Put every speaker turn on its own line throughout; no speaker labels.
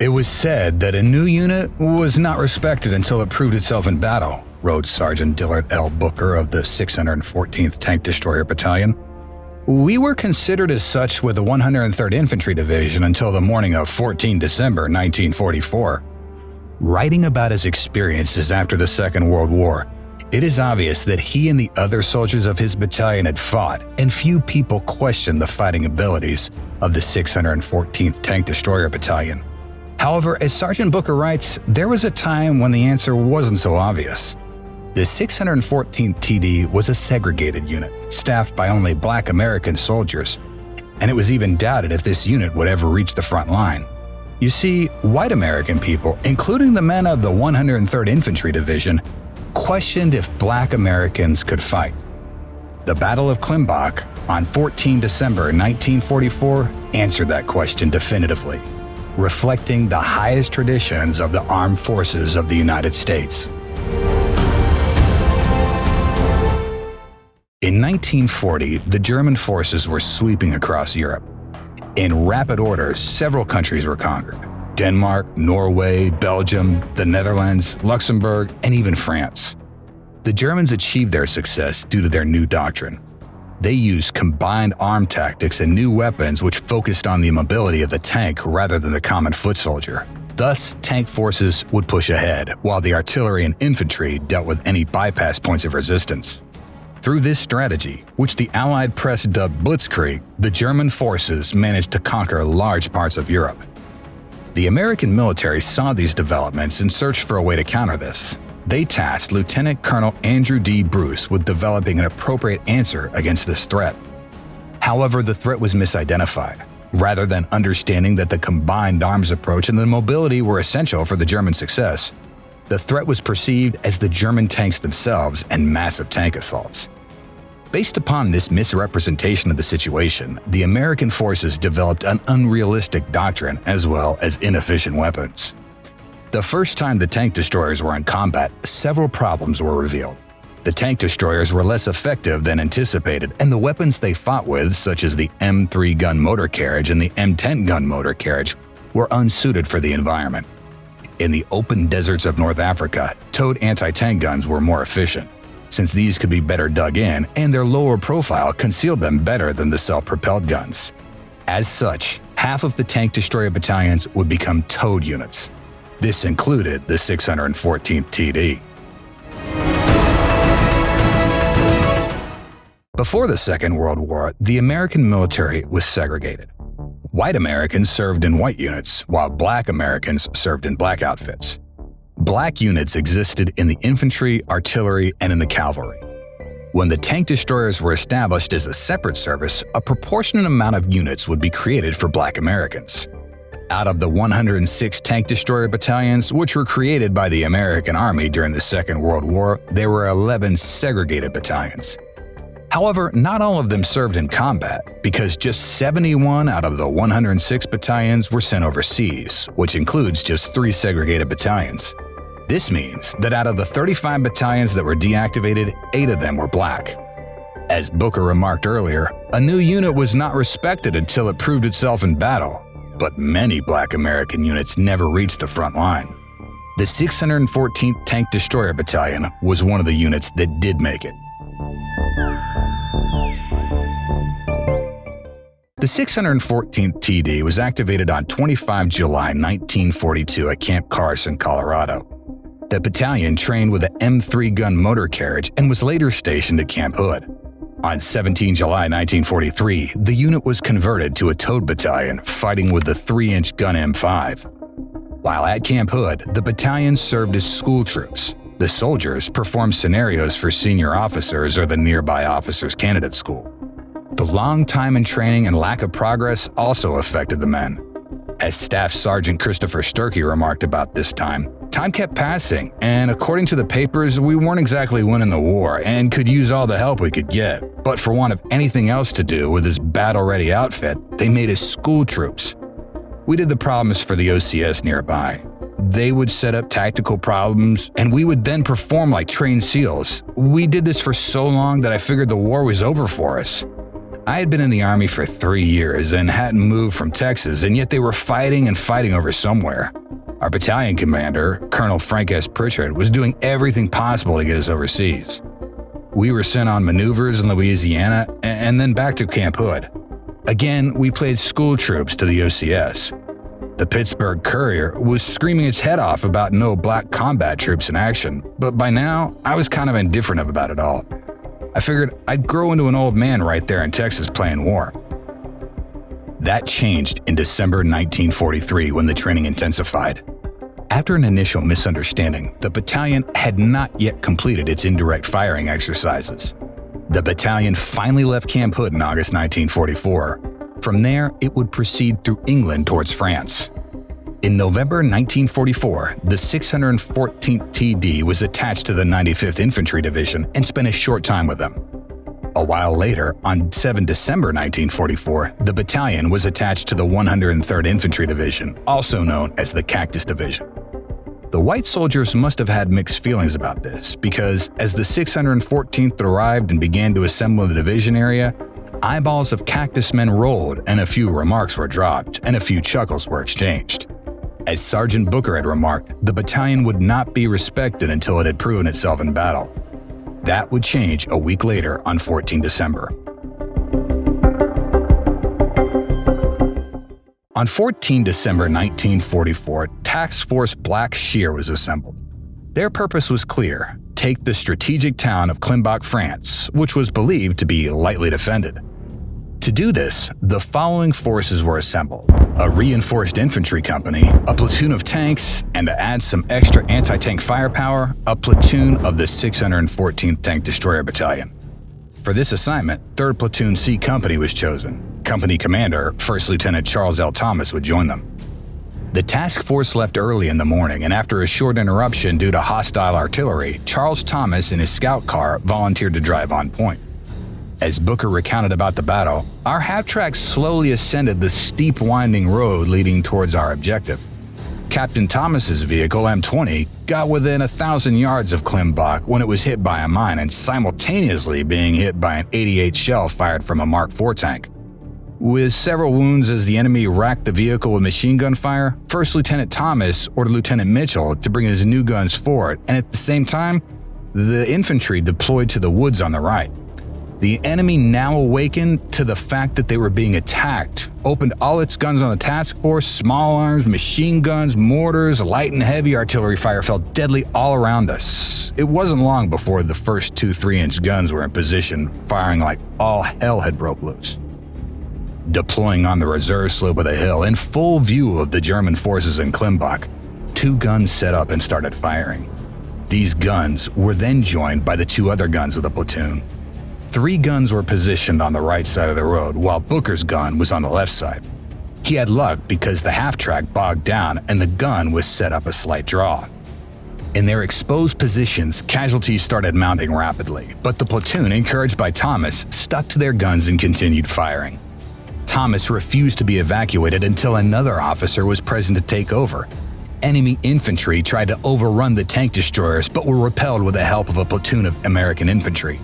It was said that a new unit was not respected until it proved itself in battle, wrote Sergeant Dillard L. Booker of the 614th Tank Destroyer Battalion. We were considered as such with the 103rd Infantry Division until the morning of 14 December 1944. Writing about his experiences after the Second World War, it is obvious that he and the other soldiers of his battalion had fought, and few people questioned the fighting abilities of the 614th Tank Destroyer Battalion. However, as Sergeant Booker writes, there was a time when the answer wasn't so obvious. The 614th TD was a segregated unit, staffed by only Black American soldiers, and it was even doubted if this unit would ever reach the front line. You see, white American people, including the men of the 103rd Infantry Division, questioned if Black Americans could fight. The Battle of Climbach on 14 December 1944 answered that question definitively, reflecting the highest traditions of the armed forces of the United States. In 1940, the German forces were sweeping across Europe. In rapid order, several countries were conquered: Denmark, Norway, Belgium, the Netherlands, Luxembourg, and even France. The Germans achieved their success due to their new doctrine. They used combined arm tactics and new weapons which focused on the mobility of the tank rather than the common foot soldier. Thus, tank forces would push ahead, while the artillery and infantry dealt with any bypass points of resistance. Through this strategy, which the Allied press dubbed Blitzkrieg, the German forces managed to conquer large parts of Europe. The American military saw these developments and searched for a way to counter this. They tasked Lieutenant Colonel Andrew D. Bruce with developing an appropriate answer against this threat. However, the threat was misidentified. Rather than understanding that the combined arms approach and the mobility were essential for the German success, the threat was perceived as the German tanks themselves and massive tank assaults. Based upon this misrepresentation of the situation, the American forces developed an unrealistic doctrine as well as inefficient weapons. The first time the tank destroyers were in combat, several problems were revealed. The tank destroyers were less effective than anticipated, and the weapons they fought with, such as the M3 gun motor carriage and the M10 gun motor carriage, were unsuited for the environment. In the open deserts of North Africa, towed anti-tank guns were more efficient, since these could be better dug in and their lower profile concealed them better than the self-propelled guns. As such, half of the tank destroyer battalions would become towed units. This included the 614th TD. Before the Second World War, the American military was segregated. White Americans served in white units, while Black Americans served in black outfits. Black units existed in the infantry, artillery, and in the cavalry. When the tank destroyers were established as a separate service, a proportionate amount of units would be created for Black Americans. Out of the 106 tank destroyer battalions, which were created by the American Army during the Second World War, there were 11 segregated battalions. However, not all of them served in combat, because just 71 out of the 106 battalions were sent overseas, which includes just 3 segregated battalions. This means that out of the 35 battalions that were deactivated, 8 of them were Black. As Booker remarked earlier, a new unit was not respected until it proved itself in battle, but many Black American units never reached the front line. The 614th Tank Destroyer Battalion was one of the units that did make it. The 614th TD was activated on 25 July 1942 at Camp Carson, Colorado. The battalion trained with an M3 gun motor carriage and was later stationed at Camp Hood. On 17 July 1943, the unit was converted to a towed battalion fighting with the 3-inch gun M5. While at Camp Hood, the battalion served as school troops. The soldiers performed scenarios for senior officers or the nearby officers' candidate school. The long time in training and lack of progress also affected the men. As Staff Sergeant Christopher Sturkey remarked about this time kept passing, and according to the papers, we weren't exactly winning the war and could use all the help we could get. But for want of anything else to do with this battle-ready outfit, they made us school troops. We did the problems for the OCS nearby. They would set up tactical problems, and we would then perform like trained SEALs. We did this for so long that I figured the war was over for us. I had been in the Army for 3 years and hadn't moved from Texas, and yet they were fighting and fighting over somewhere. Our battalion commander, Colonel Frank S. Pritchard, was doing everything possible to get us overseas. We were sent on maneuvers in Louisiana and then back to Camp Hood. Again, we played school troops to the OCS. The Pittsburgh Courier was screaming its head off about no black combat troops in action, but by now, I was kind of indifferent about it all. I figured I'd grow into an old man right there in Texas playing war. That changed in December 1943 when the training intensified. After an initial misunderstanding, the battalion had not yet completed its indirect firing exercises. The battalion finally left Camp Hood in August 1944. From there, it would proceed through England towards France. In November 1944, the 614th TD was attached to the 95th Infantry Division and spent a short time with them. A while later, on 7 December 1944, the battalion was attached to the 103rd Infantry Division, also known as the Cactus Division. The white soldiers must have had mixed feelings about this, because as the 614th arrived and began to assemble in the division area, eyeballs of cactus men rolled and a few remarks were dropped and a few chuckles were exchanged. As Sergeant Booker had remarked, the battalion would not be respected until it had proven itself in battle. That would change a week later on 14 December. On 14 December 1944, Task Force Black Shear was assembled. Their purpose was clear: take the strategic town of Climbach, France, which was believed to be lightly defended. To do this, the following forces were assembled: a reinforced infantry company, a platoon of tanks, and to add some extra anti-tank firepower, a platoon of the 614th Tank Destroyer Battalion. For this assignment, 3rd Platoon C Company was chosen. Company commander, 1st Lieutenant Charles L. Thomas, would join them. The task force left early in the morning, and after a short interruption due to hostile artillery, Charles Thomas in his scout car volunteered to drive on point. As Booker recounted about the battle, our half-track slowly ascended the steep winding road leading towards our objective. Captain Thomas's vehicle, M20, got within 1,000 yards of Climbach when it was hit by a mine and simultaneously being hit by an 88 shell fired from a Mark IV tank. With several wounds as the enemy racked the vehicle with machine gun fire, 1st Lieutenant Thomas ordered Lieutenant Mitchell to bring his new guns forward, and at the same time, the infantry deployed to the woods on the right. The enemy, now awakened to the fact that they were being attacked, opened all its guns on the task force. Small arms, machine guns, mortars, light and heavy artillery fire fell deadly all around us. It wasn't long before the first 2 3-inch guns were in position, firing like all hell had broke loose. Deploying on the reserve slope of the hill in full view of the German forces in Climbach, 2 guns set up and started firing. These guns were then joined by the 2 other guns of the platoon. 3 guns were positioned on the right side of the road, while Booker's gun was on the left side. He had luck because the half-track bogged down and the gun was set up a slight draw. In their exposed positions, casualties started mounting rapidly, but the platoon, encouraged by Thomas, stuck to their guns and continued firing. Thomas refused to be evacuated until another officer was present to take over. Enemy infantry tried to overrun the tank destroyers but were repelled with the help of a platoon of American infantry.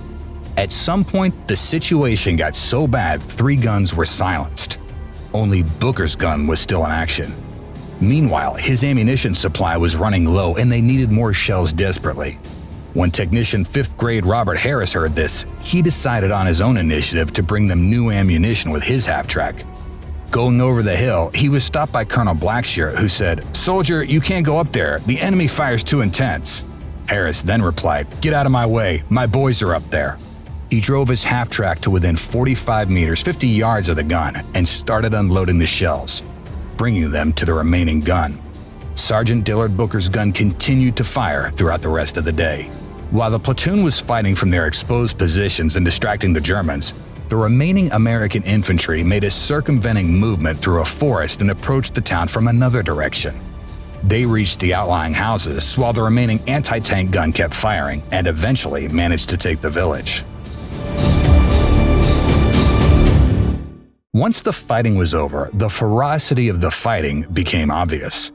At some point, the situation got so bad 3 guns were silenced. Only Booker's gun was still in action. Meanwhile, his ammunition supply was running low and they needed more shells desperately. When technician 5th grade Robert Harris heard this, he decided on his own initiative to bring them new ammunition with his half-track. Going over the hill, he was stopped by Colonel Blackshear, who said, "Soldier, you can't go up there. The enemy fire's too intense." Harris then replied, "Get out of my way. My boys are up there." He drove his half-track to within 45 meters, 50 yards of the gun, and started unloading the shells, bringing them to the remaining gun. Sergeant Dillard Booker's gun continued to fire throughout the rest of the day. While the platoon was fighting from their exposed positions and distracting the Germans, the remaining American infantry made a circumventing movement through a forest and approached the town from another direction. They reached the outlying houses while the remaining anti-tank gun kept firing and eventually managed to take the village. Once the fighting was over, the ferocity of the fighting became obvious.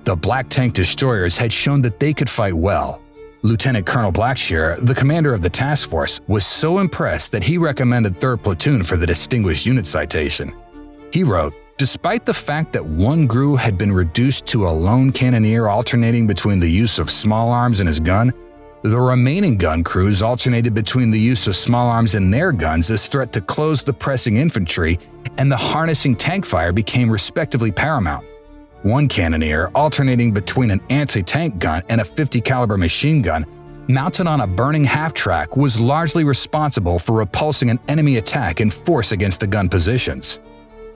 The black tank destroyers had shown that they could fight well. Lieutenant Colonel Blackshear, the commander of the task force, was so impressed that he recommended 3rd Platoon for the Distinguished Unit Citation. He wrote, "Despite the fact that one GRU had been reduced to a lone cannoneer alternating between the use of small arms and his gun, the remaining gun crews alternated between the use of small arms and their guns as threat to close the pressing infantry, and the harnessing tank fire became respectively paramount. One cannoneer alternating between an anti-tank gun and a 50 caliber machine gun mounted on a burning half-track was largely responsible for repulsing an enemy attack in force against the gun positions.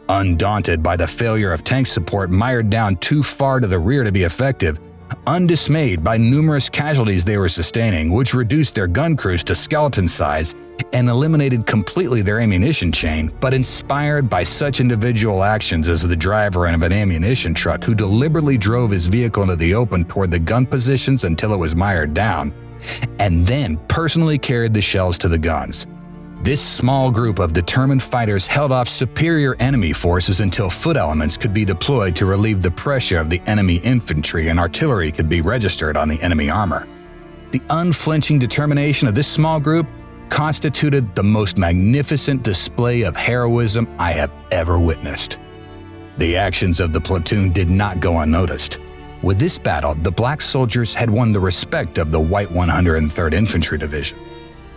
Undaunted by the failure of tank support mired down too far to the rear to be effective, undismayed by numerous casualties they were sustaining, which reduced their gun crews to skeleton size and eliminated completely their ammunition chain, but inspired by such individual actions as the driver of an ammunition truck who deliberately drove his vehicle into the open toward the gun positions until it was mired down, and then personally carried the shells to the guns. This small group of determined fighters held off superior enemy forces until foot elements could be deployed to relieve the pressure of the enemy infantry and artillery could be registered on the enemy armor. The unflinching determination of this small group constituted the most magnificent display of heroism I have ever witnessed. The actions of the platoon did not go unnoticed. With this battle, the black soldiers had won the respect of the white 103rd Infantry Division.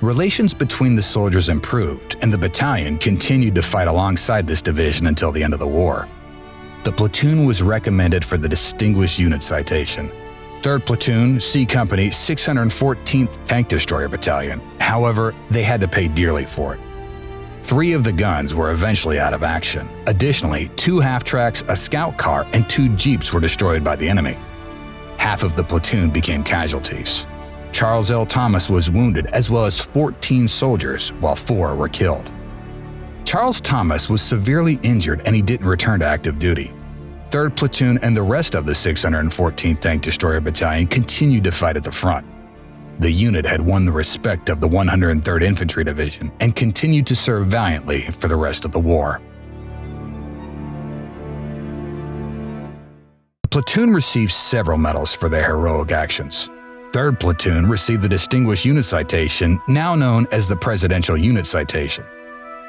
Relations between the soldiers improved, and the battalion continued to fight alongside this division until the end of the war. The platoon was recommended for the Distinguished Unit Citation. 3rd Platoon, C Company, 614th Tank Destroyer Battalion. However, they had to pay dearly for it. 3 of the guns were eventually out of action. Additionally, 2 half-tracks, a scout car, and 2 jeeps were destroyed by the enemy. Half of the platoon became casualties. Charles L. Thomas was wounded, as well as 14 soldiers, while 4 were killed. Charles Thomas was severely injured and he didn't return to active duty. 3rd Platoon and the rest of the 614th Tank Destroyer Battalion continued to fight at the front. The unit had won the respect of the 103rd Infantry Division and continued to serve valiantly for the rest of the war. The platoon received several medals for their heroic actions. 3rd Platoon received the Distinguished Unit Citation, now known as the Presidential Unit Citation.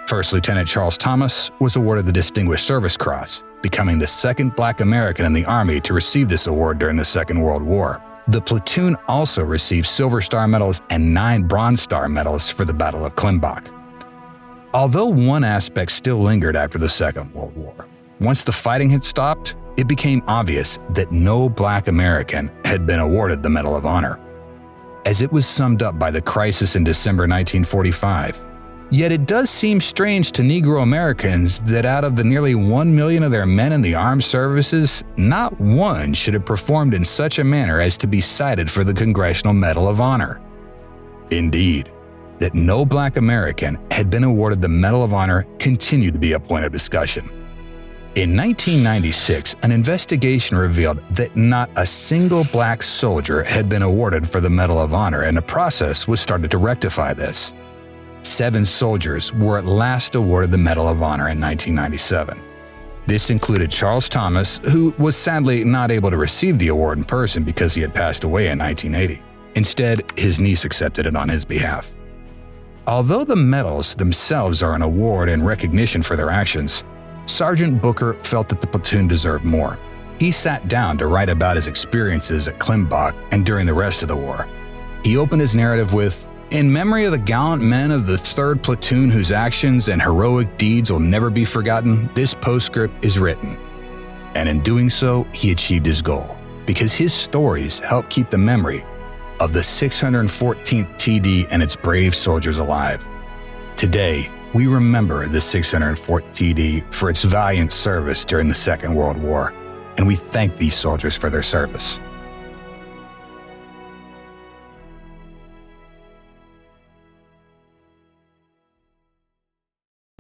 1st Lieutenant Charles Thomas was awarded the Distinguished Service Cross, becoming the 2nd Black American in the Army to receive this award during the Second World War. The platoon also received Silver Star medals and 9 Bronze Star medals for the Battle of Climbach. Although one aspect still lingered after the Second World War, once the fighting had stopped, it became obvious that no Black American had been awarded the Medal of Honor, as it was summed up by the crisis in December 1945. Yet it does seem strange to Negro Americans that out of the nearly 1 million of their men in the armed services, not one should have performed in such a manner as to be cited for the Congressional Medal of Honor. Indeed, that no Black American had been awarded the Medal of Honor continued to be a point of discussion. In 1996, an investigation revealed that not a single black soldier had been awarded for the Medal of Honor, and a process was started to rectify this. 7 soldiers were at last awarded the Medal of Honor in 1997. This included Charles Thomas, who was sadly not able to receive the award in person because he had passed away in 1980. Instead, his niece accepted it on his behalf. Although the medals themselves are an award and recognition for their actions, Sergeant Booker felt that the platoon deserved more. He sat down to write about his experiences at Climbach and during the rest of the war. He opened his narrative with, "In memory of the gallant men of the 3rd Platoon whose actions and heroic deeds will never be forgotten, this postscript is written." And in doing so, he achieved his goal, because his stories help keep the memory of the 614th TD and its brave soldiers alive. Today, we remember the 604th TD for its valiant service during the Second World War, and we thank these soldiers for their service.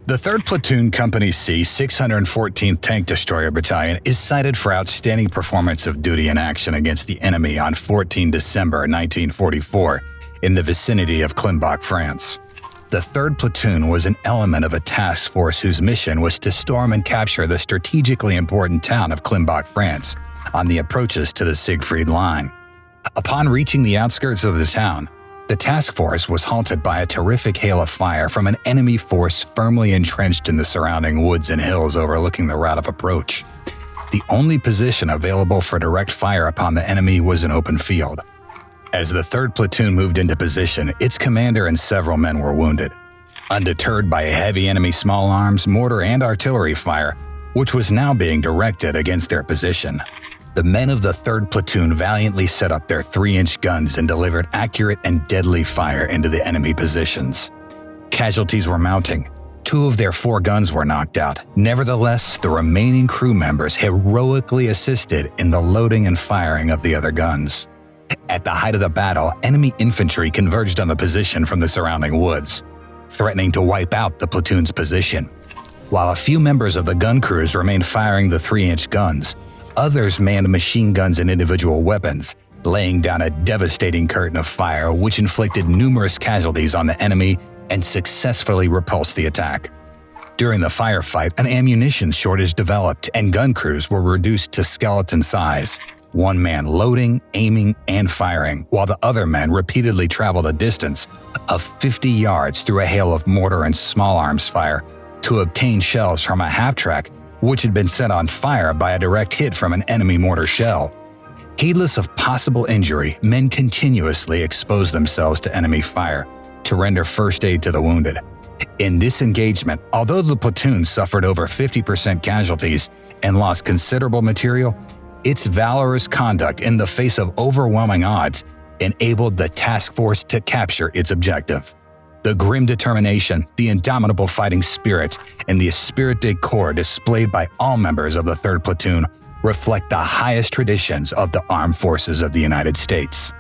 The 3rd Platoon Company C 614th Tank Destroyer Battalion is cited for outstanding performance of duty in action against the enemy on 14 December 1944 in the vicinity of Climbach, France. The 3rd Platoon was an element of a task force whose mission was to storm and capture the strategically important town of Climbach, France, on the approaches to the Siegfried Line. Upon reaching the outskirts of the town, the task force was halted by a terrific hail of fire from an enemy force firmly entrenched in the surrounding woods and hills overlooking the route of approach. The only position available for direct fire upon the enemy was an open field. As the 3rd platoon moved into position, its commander and several men were wounded. Undeterred by a heavy enemy small arms, mortar, and artillery fire, which was now being directed against their position, the men of the 3rd platoon valiantly set up their 3-inch guns and delivered accurate and deadly fire into the enemy positions. Casualties were mounting. 2 of their 4 guns were knocked out. Nevertheless, the remaining crew members heroically assisted in the loading and firing of the other guns. At the height of the battle, enemy infantry converged on the position from the surrounding woods, threatening to wipe out the platoon's position. While a few members of the gun crews remained firing the 3-inch guns, others manned machine guns and individual weapons, laying down a devastating curtain of fire which inflicted numerous casualties on the enemy and successfully repulsed the attack. During the firefight, an ammunition shortage developed and gun crews were reduced to skeleton size, one man loading, aiming, and firing, while the other men repeatedly traveled a distance of 50 yards through a hail of mortar and small arms fire to obtain shells from a half-track which had been set on fire by a direct hit from an enemy mortar shell. Heedless of possible injury, men continuously exposed themselves to enemy fire to render first aid to the wounded. In this engagement, although the platoon suffered over 50% casualties and lost considerable material, its valorous conduct in the face of overwhelming odds enabled the task force to capture its objective. The grim determination, the indomitable fighting spirit, and the esprit de corps displayed by all members of the 3rd platoon reflect the highest traditions of the armed forces of the United States.